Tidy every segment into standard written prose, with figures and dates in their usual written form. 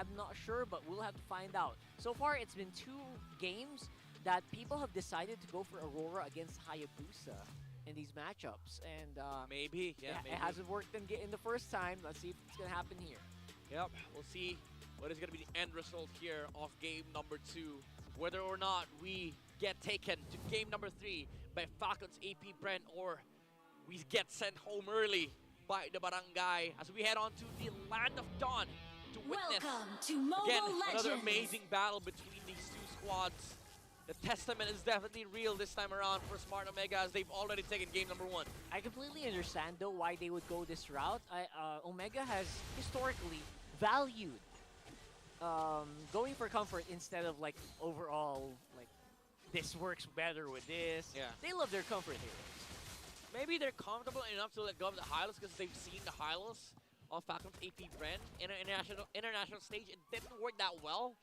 I'm not sure, but we'll have to find out. So far, it's been 2 games that people have decided to go for Aurora against Hayabusa in these matchups. And Maybe, yeah, maybe. it hasn't worked in the first time. Let's see if it's going to happen here. Yep, we'll see what is going to be the end result here of game number 2. Whether or not we get taken to game number 3 by Falcons AP Brent, or we get sent home early by the Barangay as we head on to the Land of Dawn to witness Welcome to Mobile again Legends. another amazing battle between these 2 squads. The testament is definitely real this time around for Smart Omega as they've already taken game number 1. I completely understand, though, why they would go this route. Omega has historically valued going for comfort instead of, like, overall, like, this works better with this. Yeah. They love their comfort heroes. Maybe they're comfortable enough to let go of the Hylos because they've seen the Hylos of Falcons AP Brand in an international stage. It didn't work that well.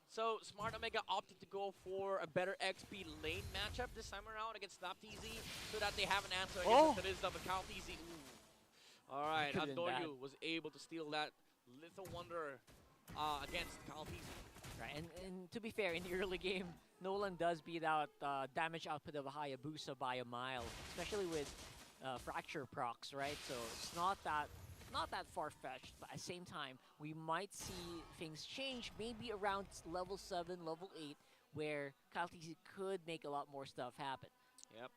So Smart Omega opted to go for a better XP lane matchup this time around against SnapTZ so that they have an answer against the Trizda, but CalTZ. Alright, Andoryu was able to steal that Little Wonder against CalTZ. Right, and to be fair, in the early game, Nolan does beat out damage output of a Hayabusa by a mile, especially with fracture procs, right? So it's not that far-fetched, but at the same time, we might see things change maybe around level 7, level 8, where CalTZ could make a lot more stuff happen. Yep.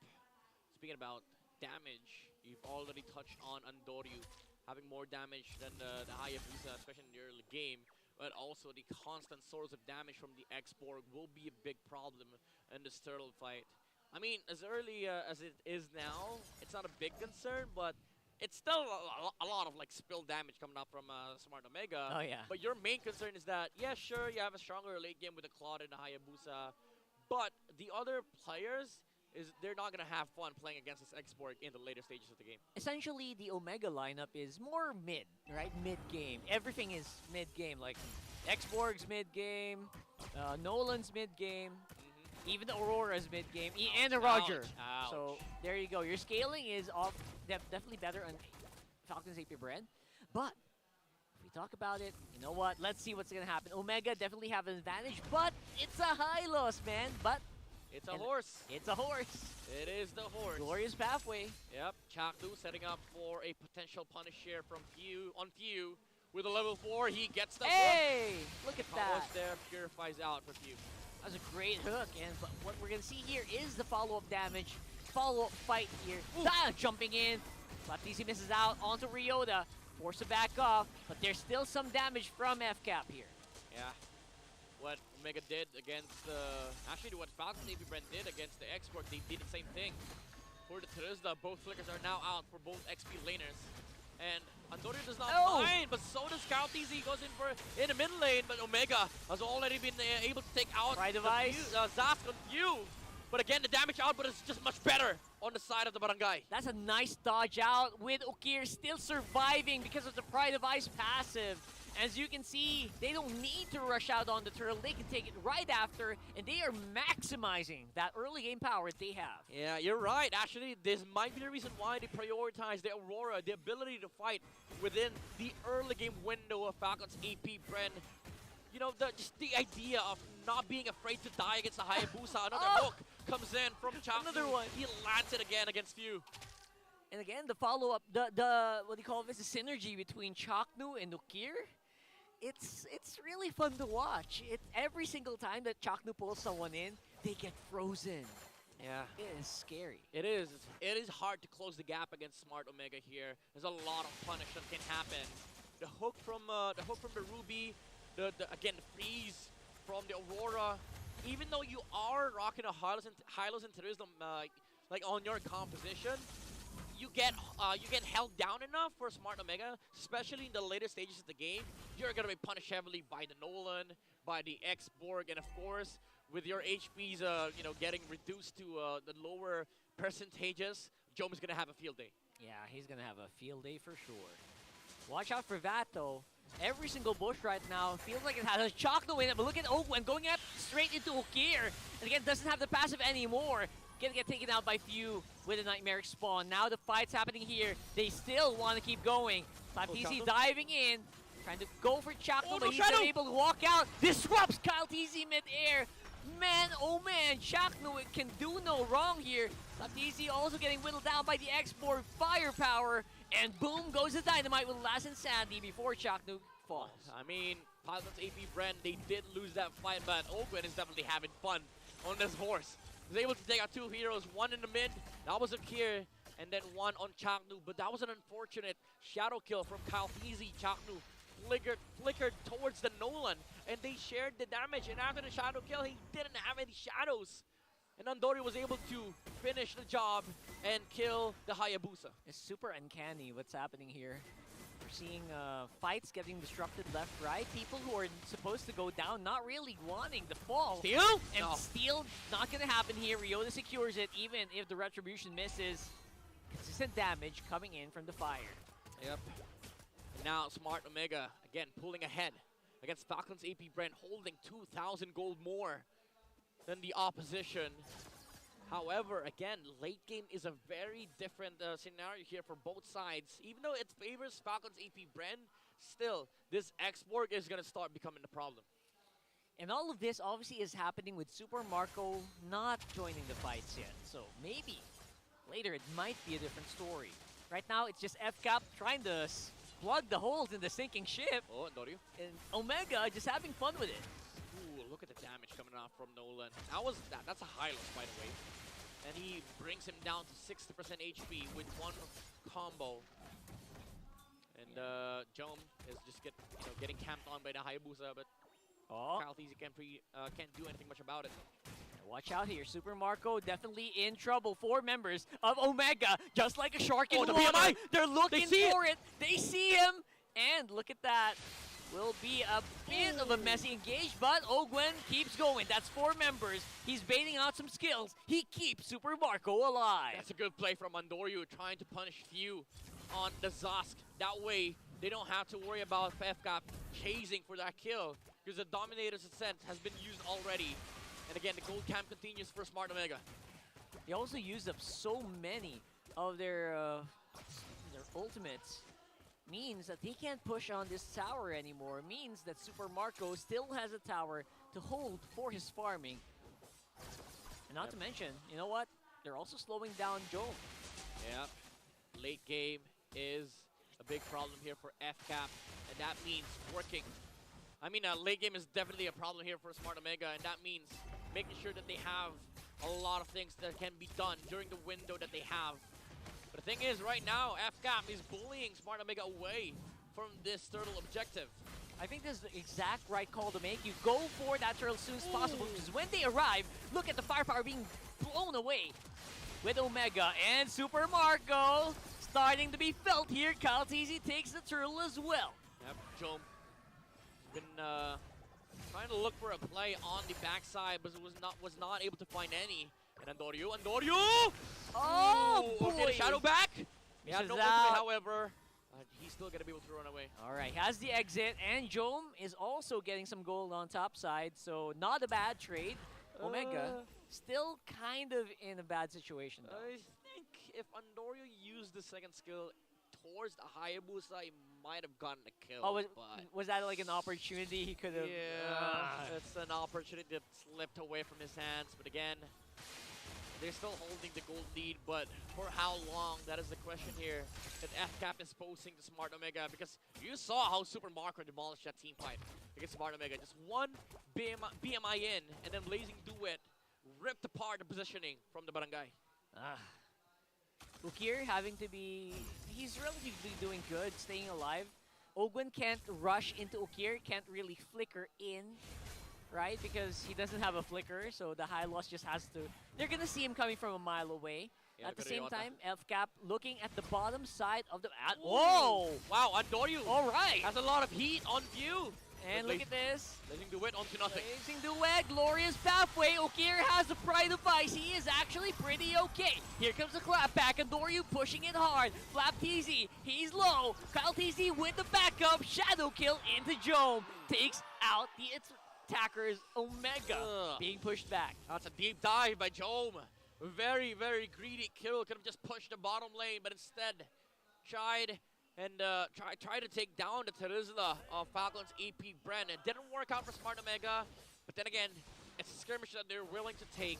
Speaking about damage, you've already touched on Andoryu having more damage than the Hayabusa, especially in the early game. But also the constant source of damage from the X-Borg will be a big problem in this turtle fight. I mean, as early as it is now, it's not a big concern, but it's still a lot of like spill damage coming up from Smart Omega. Oh yeah. But your main concern is that, yeah, sure, you have a stronger late game with the Claude and the Hayabusa, but the other players, they're not going to have fun playing against this X-Borg in the later stages of the game. Essentially, the Omega lineup is more mid, right? Mid-game. Everything is mid-game. Like, X-Borg's mid-game, Nolan's mid-game, even the Aurora's mid-game, and the Roger. Ouch. So, there you go. Your scaling is definitely better on Falcons AP Brand. But, if we talk about it, you know what? Let's see what's going to happen. Omega definitely have an advantage, but it's a high loss, man. But it's a horse. It's a horse. It is the horse. Glorious pathway. Yep. Chakdu setting up for a potential punish here from Few on Few. With a level 4, he gets the Hey! Look at that. Powers there, purifies out for Few. That was a great hook, but what we're going to see here is the follow-up damage, follow-up fight here. Jumping in. SnapTZ misses out onto Ryota. Force it back off, but there's still some damage from FCAP here. Yeah. What Omega did against, actually what Falcons AP Brand did against the X-Borg, they did the same thing. For the Trizda, both flickers are now out for both XP laners. And Andoryu does not mind, but so does CalTZ. Goes in the mid lane, but Omega has already been able to take out Zask on Few. But again, the damage output is just much better on the side of the Barangay. That's a nice dodge out with Ukir still surviving because of the Pride of Ice passive. As you can see, they don't need to rush out on the turtle. They can take it right after, and they are maximizing that early game power they have. Yeah, you're right. Actually, this might be the reason why they prioritize the Aurora, the ability to fight within the early game window of Falcons AP Brand. You know, just the idea of not being afraid to die against the Hayabusa. Another hook comes in from Chakdu. Another one. He lands it again against Few. And again, the follow-up, the what do you call this, the synergy between Chaknu and Ukir. It's really fun to watch. Every single time that Chaknu pulls someone in, they get frozen. Yeah. It is scary. It is. It is hard to close the gap against Smart Omega here. There's a lot of punish that can happen. The hook from the Ruby, again the freeze from the Aurora. Even though you are rocking a Hylos and Trizda like on your composition, you get held down enough for Smart Omega, especially in the later stages of the game. You're gonna be punished heavily by the Nolan, by the X-Borg, and of course, with your HPs, getting reduced to the lower percentages, Jome is gonna have a field day. Yeah, he's gonna have a field day for sure. Watch out for that though. Every single bush right now feels like it has a Chaknu in it, but look at Owen going up straight into Ukir. And again, doesn't have the passive anymore. Gonna get taken out by Few with a Nightmaric Spawn. Now the fight's happening here. They still want to keep going. SnapTZ diving in. Trying to go for Chakno, Oh, but no he's shadow! unable to walk out. Disrupts Kyle TZ mid-air. Man, oh man, Chakno can do no wrong here. Kyle TZ also getting whittled down by the export firepower. And boom goes the dynamite with last insanity before Chakno falls. I mean, Pilots AP Bren, they did lose that fight, but Ogwen is definitely having fun on this horse. He was able to take out 2 heroes, one in the mid, that was Akir, and then one on Chaknu. But that was an unfortunate shadow kill from Kyle TZ. Chaknu flickered towards the Nolan, and they shared the damage. And after the shadow kill, he didn't have any shadows. And Andori was able to finish the job and kill the Hayabusa. It's super uncanny what's happening here. We're seeing fights getting disrupted left, right. People who are supposed to go down not really wanting the fall. Steal? And No. steal not going to happen here. Ryota secures it even if the retribution misses. Consistent damage coming in from the fire. Yep. And now Smart Omega, again, pulling ahead against Falcons AP Brent, holding 2,000 gold more than the opposition. However, again, late game is a very different scenario here for both sides. Even though it favors Falcons AP Brent, still, this export is going to start becoming the problem. And all of this obviously is happening with Super Marco not joining the fights yet. So maybe later it might be a different story. Right now, it's just FCAP trying to plug the holes in the sinking ship. Oh, Norio. And Omega just having fun with it. Ooh, look at the damage coming out from Nolan. That's a high loss, by the way. And he brings him down to 60% HP with one combo. And Jom is just getting camped on by the Hayabusa, but Kyle TZ can't do anything much about it. Watch out here, Super Marco definitely in trouble. 4 members of Omega, just like a shark in Oh, the water. PMI! They're looking see for it. They see him, and look at that. Will be a bit of a messy engage, but Ogwen keeps going. That's 4 members. He's baiting out some skills. He keeps Super Marco alive. That's a good play from Andoryu, trying to punish Few on the Zosk. That way, they don't have to worry about FCAP chasing for that kill, because the Dominator's Ascent has been used already. And again, the gold camp continues for Smart Omega. They also used up so many of their ultimates. Means that they can't push on this tower anymore. Means that Super Marco still has a tower to hold for his farming. And not to mention, you know what? They're also slowing down Joe. Yep. Late game is a big problem here for FCAP, and that means working. I mean, late game is definitely a problem here for Smart Omega, and that means making sure that they have a lot of things that can be done during the window that they have. But the thing is, right now, FCAP is bullying Smart Omega away from this turtle objective. I think this is the exact right call to make. You go for that turtle as soon as possible, because when they arrive, look at the firepower being blown away with Omega and Super Marco starting to be felt here. Kyle TZ takes the turtle as well. Yep, Jom been trying to look for a play on the backside, but was not able to find any. And Andoryu! Oh, Ooh, okay, boy! the shadow back! He had Misses no ultimate, out. however. He's still gonna be able to run away. All right, has the exit, and Jom is also getting some gold on top side, so not a bad trade. Omega still kind of in a bad situation, though. I think if Andoryu used the second skill towards the Hayabusa, he might have gotten a kill. Oh, but was that like an opportunity he could have? yeah, it's an opportunity that slipped away from his hands. But again, they're still holding the gold lead, but for how long? That is the question here that FCAP is posing to Smart Omega, because you saw how Super Marco demolished that team fight against Smart Omega. Just one BMI in, and then Blazing Duet ripped apart the positioning from the barangay. Ukir having to be... He's relatively doing good, staying alive. Ogwen can't rush into Ukir, can't really flicker in, right? Because he doesn't have a flicker, so the high loss just has to... They're gonna see him coming from a mile away. Yeah, at the same Ryota. time, FCAP looking at the bottom side of the... Whoa! Wow, Andoryu All right! has a lot of heat on view. And look at this. Blazing Duet onto nothing. Blazing Duet, glorious pathway. Ukir has the pride of ice. He is actually pretty okay. Here comes the clap back. Andoryu pushing it hard. Flap TZ, he's low. Kyle TZ with the backup. Shadow kill into Jome. Takes out the attackers. Omega being pushed back. That's a deep dive by Jome. Very, very greedy kill. Could have just pushed the bottom lane, but instead tried and try to take down the Terizla of Falcon's AP Bren. It didn't work out for Smart Omega, but then again, it's a skirmish that they're willing to take.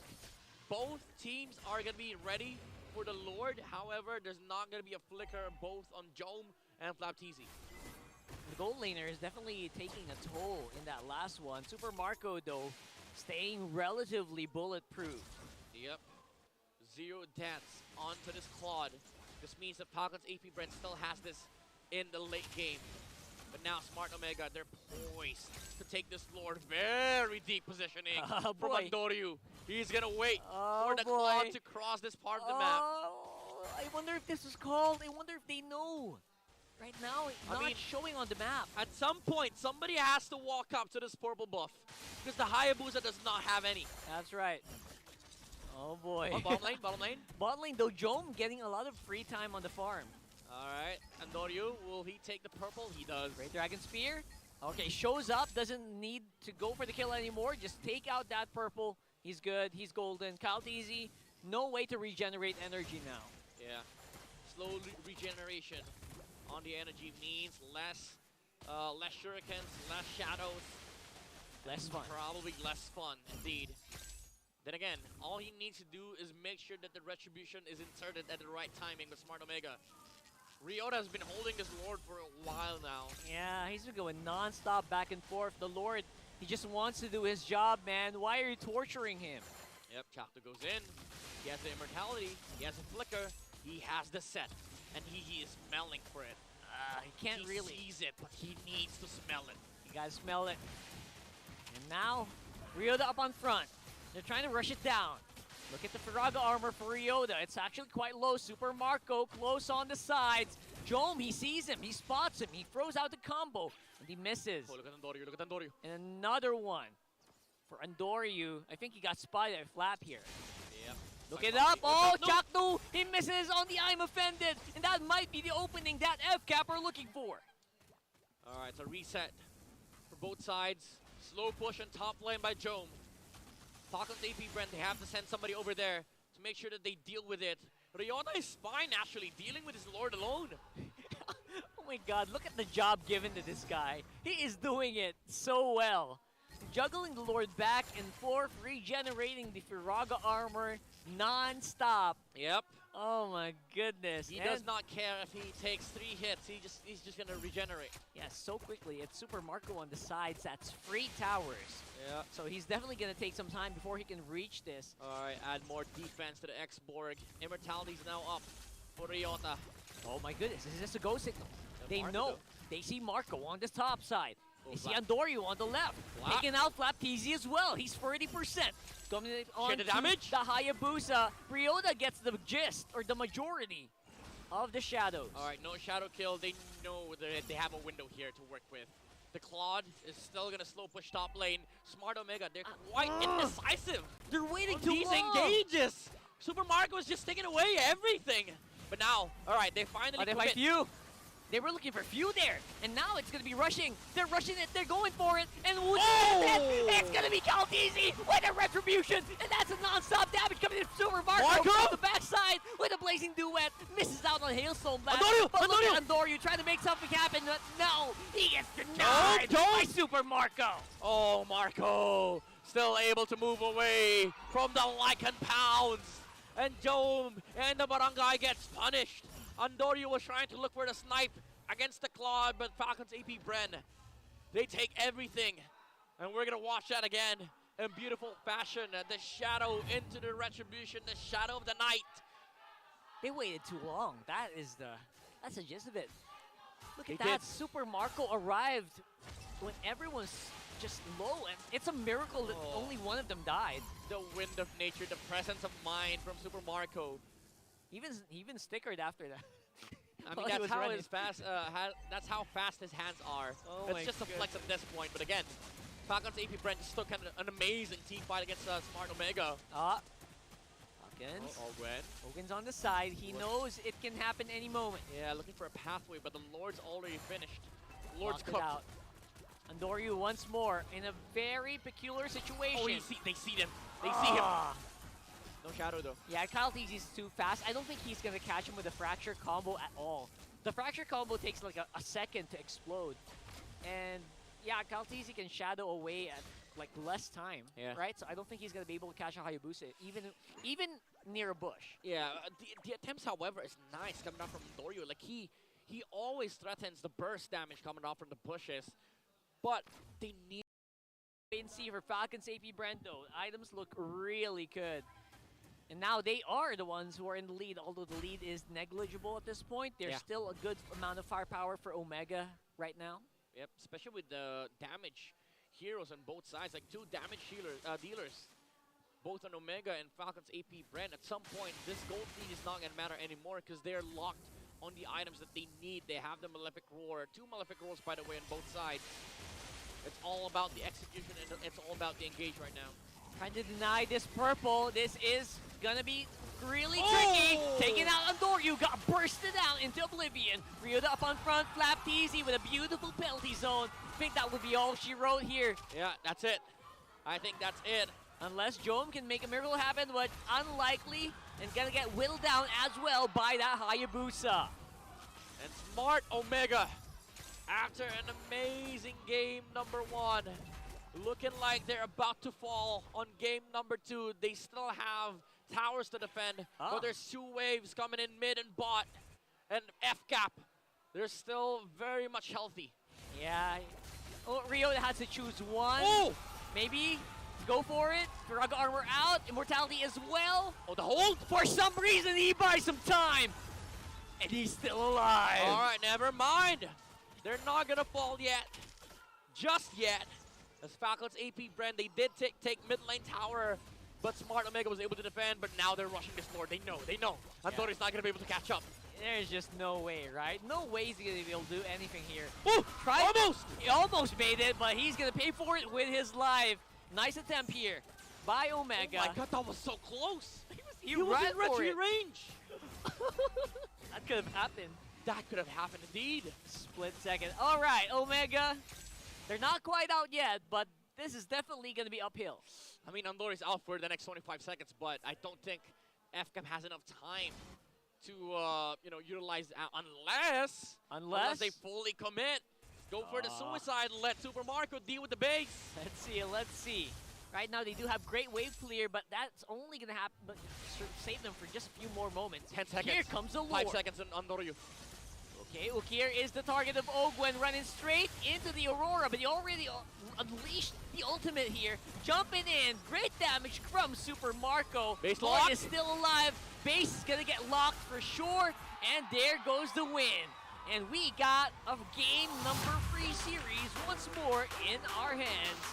Both teams are going to be ready for the Lord. However, there's not going to be a flicker both on Jome and Flapteezy. The gold laner is definitely taking a toll in that last one. Super Marco, though, staying relatively bulletproof. Yep. Zero deaths onto this Claude. This means that Falcon's AP Brent still has this in the late game. But now Smart Omega, they're poised to take this Lord. Very deep positioning from Andoryu. He's going to wait for the Claude to cross this part of the map. I wonder if this is called. I wonder if they know. Right now, it's not showing on the map. At some point, somebody has to walk up to this purple buff. Because the Hayabusa does not have any. That's right. Oh boy. Oh, bottom lane, bottom lane. Bottom lane, though, Jome getting a lot of free time on the farm. Alright, Andoryu, will he take the purple? He does. Great Dragon Spear. Okay, shows up, doesn't need to go for the kill anymore. Just take out that purple. He's good, he's golden. Kalteezy, no way to regenerate energy now. Yeah, slow regeneration on the energy means less shurikens, less shadows. Less fun. Probably less fun, indeed. Then again, all he needs to do is make sure that the retribution is inserted at the right timing with Smart Omega. Ryota has been holding this Lord for a while now. Yeah, he's been going non-stop back and forth. The Lord, he just wants to do his job, man. Why are you torturing him? Yep, Chakta goes in. He has the immortality. He has a flicker. He has the set. And he is smelling for it. He can't really. He sees it, but he needs to smell it. You gotta smell it. And now, Ryota up on front. They're trying to rush it down. Look at the Firaga armor for Ryota. It's actually quite low. Super Marco close on the sides. Jome, he sees him. He spots him. He throws out the combo. And he misses. Oh, look at Andoryu. Look at Andoryu. And another one for Andoryu. I think he got spotted at Flap here. Yep. Look it up. Oh, Chaktu. He misses on the I'm offended. And that might be the opening that FCAP are looking for. All right, so reset for both sides. Slow push on top lane by Jome. Falcon's AP Brent, they have to send somebody over there to make sure that they deal with it. Ryota is fine, actually, dealing with his Lord alone. Oh my god, look at the job given to this guy. He is doing it so well. Juggling the Lord back and forth, regenerating the Firaga armor non-stop. Yep. Oh my goodness. He does not care if he takes 3 hits. He's just gonna regenerate. Yeah, so quickly. It's Super Marco on the sides. That's free towers. Yeah. So he's definitely gonna take some time before he can reach this. Alright, add more defense to the X-Borg. Immortality's now up for Ryota. Oh my goodness, is this a go signal? Yeah, They know. though. They see Marco on the top side. Oh, They see Flap. Andoryu on the left. Flap. Taking out Flapteezy as well. He's 30%. Coming on Share the damage. the Hayabusa. Ryota gets the gist, or the majority, of the shadows. Alright, no shadow kill. They know that they have a window here to work with. The Claude is still gonna slow push top lane. Smart Omega, they're quite indecisive. They're waiting On too these long. engages. Super Marco is just taking away everything. But now, alright, they finally They commit. fight few. They were looking for few there, and now it's gonna be rushing. They're rushing it. They're going for it, and who's it's gonna be Kalteezy with a retribution, and that's a non-stop damage coming in from Super Marco from the backside with a blazing duet. Misses out on Hailstone Blast. But look at Andoryu trying to make something happen. But no, he gets denied by Super Marco. Oh, Marco still able to move away from the Lycan Pounds. And Jome and the Barangay gets punished. Andoryu was trying to look for the snipe against the Claude, but Falcon's AP Bren, they take everything. And we're going to watch that again in beautiful fashion. The shadow into the retribution, the shadow of the night. They waited too long. That's the gist of it. Look at They that. did. Super Marco arrived when everyone's just low, and it's a miracle that only one of them died. The wind of nature, the presence of mind from Super Marco. He even stickered after that. I While mean, he was running. that's how fast his hands are. Oh my It's just a flex at this point. But again, Falcon's AP Brent just took an amazing team fight against Smart Omega. Hawkins. Gwen. Hogan's on the side. He knows it can happen any moment. Yeah, looking for a pathway, but the Lord's already finished. Lord's Locked it cooked. out. Andoryu once more in a very peculiar situation. Oh, they see him. They see him. No shadow, though. Yeah, Kalteezy's too fast. I don't think he's going to catch him with a fracture combo at all. The fracture combo takes like a second to explode. And yeah, Kaltizi can shadow away at like less time, right? So I don't think he's gonna be able to catch a Hayabusa even near a bush. Yeah, the attempts, however, is nice coming out from Dorio. Like he always threatens the burst damage coming off from the bushes, but they need. Wait and see for Falcon's AP Brendo. Items look really good. And now they are the ones who are in the lead, although the lead is negligible at this point. There's still a good amount of firepower for Omega right now. Yep, especially with the damage heroes on both sides, like 2 damage dealers, both on Omega and Falcon's AP Brand. At some point, this gold lead is not going to matter anymore because they're locked on the items that they need. They have the Malefic Roar, 2 Malefic Roars, by the way, on both sides. It's all about the execution, and it's all about the engage right now. Trying to deny this purple. This is gonna be really tricky. Taking out Andoryu, got bursted out into oblivion. Ryoda up on front, flapped easy with a beautiful penalty zone. I think that would be all she wrote here. Yeah, that's it. I think that's it. Unless Jome can make a miracle happen, but unlikely, and gonna get whittled down as well by that Hayabusa. And smart Omega, after an amazing game number 1, looking like they're about to fall on game number 2. They still have towers to defend, but there's 2 waves coming in mid and bot. And FCAP, they're still very much healthy. Yeah. Oh, Ryoda has to choose one. Maybe go for it. Raga armor out. Immortality as well. Oh, the hold? For some reason, he buys some time. And he's still alive. All right, never mind. They're not going to fall yet. Just yet. As Falcon's AP Brand, they did take mid lane tower, but Smart Omega was able to defend, but now they're rushing this floor. They know. Andori's not going to be able to catch up. There's just no way, right? No way he's going to be able to do anything here. Ooh, almost! He almost made it, but he's going to pay for it with his life. Nice attempt here by Omega. Oh my god, that was so close. He was ran in retry for range. That could have happened. That could have happened indeed. Split second. All right, Omega. They're not quite out yet, but this is definitely going to be uphill. I mean, Andori's out for the next 25 seconds, but I don't think FCAP has enough time to, utilize that unless they fully commit. Go for the suicide. Let Super Marco deal with the base. Let's see. Right now, they do have great wave clear, but that's only going to happen, but save them for just a few more moments. 10 seconds. Here comes the lure. 5 seconds on Andoryu. Okay, Ukir is the target of Ogwen, running straight into the Aurora, but he already unleashed the ultimate here. Jumping in, great damage from Super Marco. Base Lord lock is still alive. Base is gonna get locked for sure, and there goes the win. And we got a game number 3 series once more in our hands.